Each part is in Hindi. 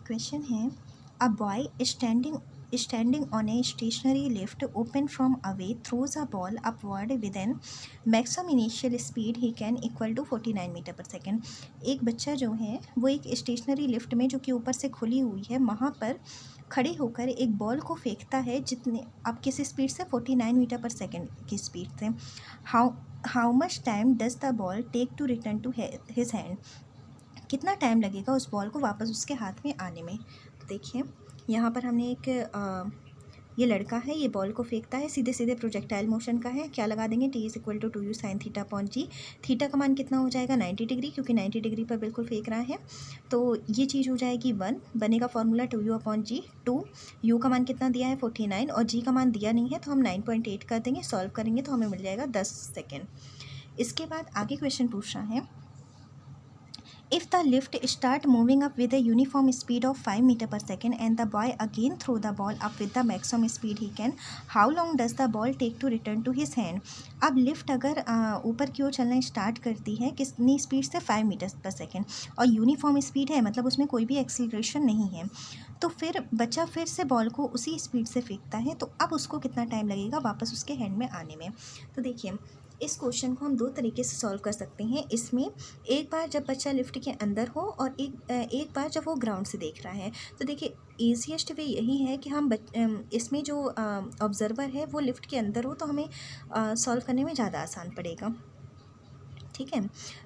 क्वेश्चन है a boy standing on a stationary lift open from away throws a ball upward with an maximum initial speed he can equal to 49 metre per second. एक बच्चा जो है वो एक स्टेशनरी लिफ्ट में जो कि ऊपर से खुली हुई है वहाँ पर खड़े होकर एक बॉल को फेंकता है जितने आप किस स्पीड से 49 मीटर पर सेकेंड की स्पीड से। How how much time does the ball take to return to his hand. कितना टाइम लगेगा उस बॉल को वापस उसके हाथ में आने में। तो देखिए यहाँ पर हमने एक ये लड़का है, ये बॉल को फेंकता है, सीधे सीधे प्रोजेक्टाइल मोशन का है। क्या लगा देंगे, t is equal to 2u sine theta upon g. Theta का मान कितना हो जाएगा 90 डिग्री, क्योंकि 90 डिग्री पर बिल्कुल फेंक रहा है। तो ये चीज़ हो जाएगी 1, बनेगा फॉर्मूला 2u अपॉन जी। 2 u का मान कितना दिया है 49 और g का मान दिया नहीं है तो हम 9.8 कर देंगे। सॉल्व करेंगे तो हमें मिल जाएगा 10 सेकेंड। इसके बाद आगे क्वेश्चन पूछ रहा है if the lift start moving up with a uniform speed of 5 meter per second and the boy again throw the ball up with the maximum speed he can, how long does the ball take to return to his hand। अब लिफ्ट अगर ऊपर की ओर चलना स्टार्ट करती है कितनी स्पीड से 5 मीटर पर सेकेंड और यूनिफॉर्म स्पीड है, मतलब उसमें कोई भी एक्सीलरेशन नहीं है, तो फिर बच्चा फिर से बॉल को उसी स्पीड से फेंकता है। तो अब उसको कितना टाइम लगेगा वापस उसके हैंड में आने में। तो देखिए इस क्वेश्चन को हम दो तरीके से सॉल्व कर सकते हैं। इसमें एक बार जब बच्चा लिफ्ट के अंदर हो और एक बार जब वो ग्राउंड से देख रहा है। तो देखिए ईजीएस्ट वे यही है कि हम इसमें जो ऑब्जर्वर है वो लिफ्ट के अंदर हो तो हमें सॉल्व करने में ज़्यादा आसान पड़ेगा। ठीक है,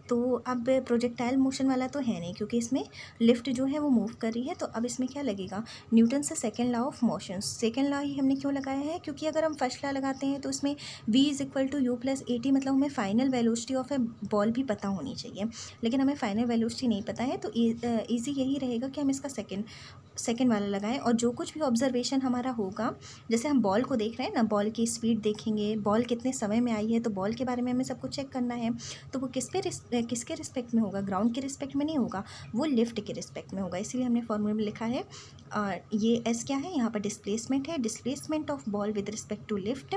तो अब प्रोजेक्टाइल मोशन वाला तो है नहीं क्योंकि इसमें लिफ्ट जो है वो मूव कर रही है। तो अब इसमें क्या लगेगा, न्यूटन से second law of motion. Second law ही हमने क्यों लगाया है, क्योंकि अगर हम फर्स्ट लॉ लगाते हैं तो इसमें v is equal to u plus a t, मतलब हमें final velocity of a ball भी पता होनी चाहिए, लेकिन हमें फाइनल वेलोसिटी नहीं पता है। तो ईजी यही रहेगा कि हम इसका सेकेंड वाला लगाएं और जो कुछ भी ऑब्जर्वेशन हमारा होगा, जैसे हम बॉल को देख रहे हैं ना, बॉल की स्पीड देखेंगे, बॉल कितने समय में आई है, तो बॉल के बारे में हमें सब कुछ चेक करना है। तो वो किसके रिस्पेक्ट में होगा, ग्राउंड के रिस्पेक्ट में नहीं होगा, वो लिफ्ट के रिस्पेक्ट में होगा। इसीलिए हमने फॉर्मूले में लिखा है ये एस क्या है, यहाँ पर डिस्प्लेसमेंट है, displacement of ball with respect to lift,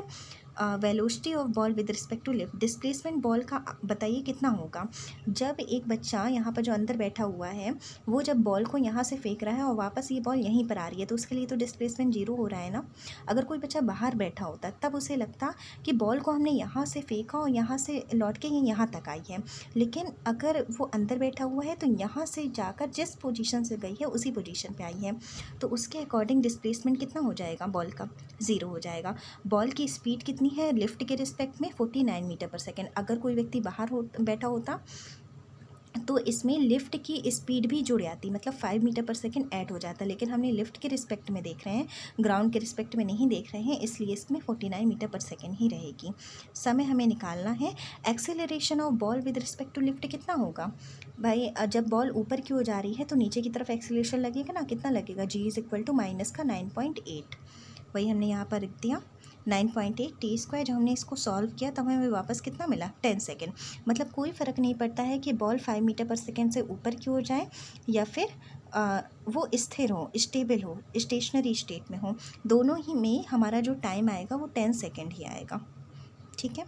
velocity of ball with respect to lift. Displacement ball का बताइए कितना होगा। जब एक बच्चा यहाँ पर जो अंदर बैठा हुआ है वो जब बॉल को यहाँ से फेंक रहा है और वापस ये बॉल यहीं पर आ रही है तो उसके लिए तो डिस्प्लेसमेंट जीरो हो रहा है ना। अगर कोई बच्चा बाहर बैठा होता तब उसे लगता कि बॉल को हमने यहाँ से फेंका और यहाँ से लौट के ये यहाँ तक आई है, लेकिन अगर वो अंदर बैठा हुआ है तो यहाँ से जाकर जिस पोजीशन से गई है उसी पोजीशन पे आई है, तो उसके अकॉर्डिंग डिस्प्लेसमेंट कितना हो जाएगा, बॉल का 0 हो जाएगा। बॉल की स्पीड कितनी है लिफ्ट के रिस्पेक्ट में 49 मीटर पर सेकेंड। अगर कोई व्यक्ति बाहर बैठा होता तो इसमें लिफ्ट की स्पीड भी जुड़ जाती, मतलब 5 मीटर पर सेकेंड ऐड हो जाता, लेकिन हमने लिफ्ट के रिस्पेक्ट में देख रहे हैं, ग्राउंड के रिस्पेक्ट में नहीं देख रहे हैं, इसलिए इसमें 49 मीटर पर सेकेंड ही रहेगी। समय हमें निकालना है। Acceleration of ball with respect to lift कितना होगा भाई, जब बॉल ऊपर की ओर जा रही है तो नीचे की तरफ एक्सेलरेशन लगेगा ना, कितना लगेगा, जी इज इक्वल टू माइनस का 9.8, वही हमने यहाँ पर लिख दिया 9.8 टी स्क्वायर। जब हमने इसको सॉल्व किया तब हमें वापस कितना मिला 10 सेकेंड। मतलब कोई फ़र्क नहीं पड़ता है कि बॉल 5 मीटर पर सेकेंड से ऊपर की ओर जाए या फिर वो स्थिर हो, स्टेबल हो, स्टेशनरी स्टेट में हो, दोनों ही में हमारा जो टाइम आएगा वो 10 सेकेंड ही आएगा। ठीक है।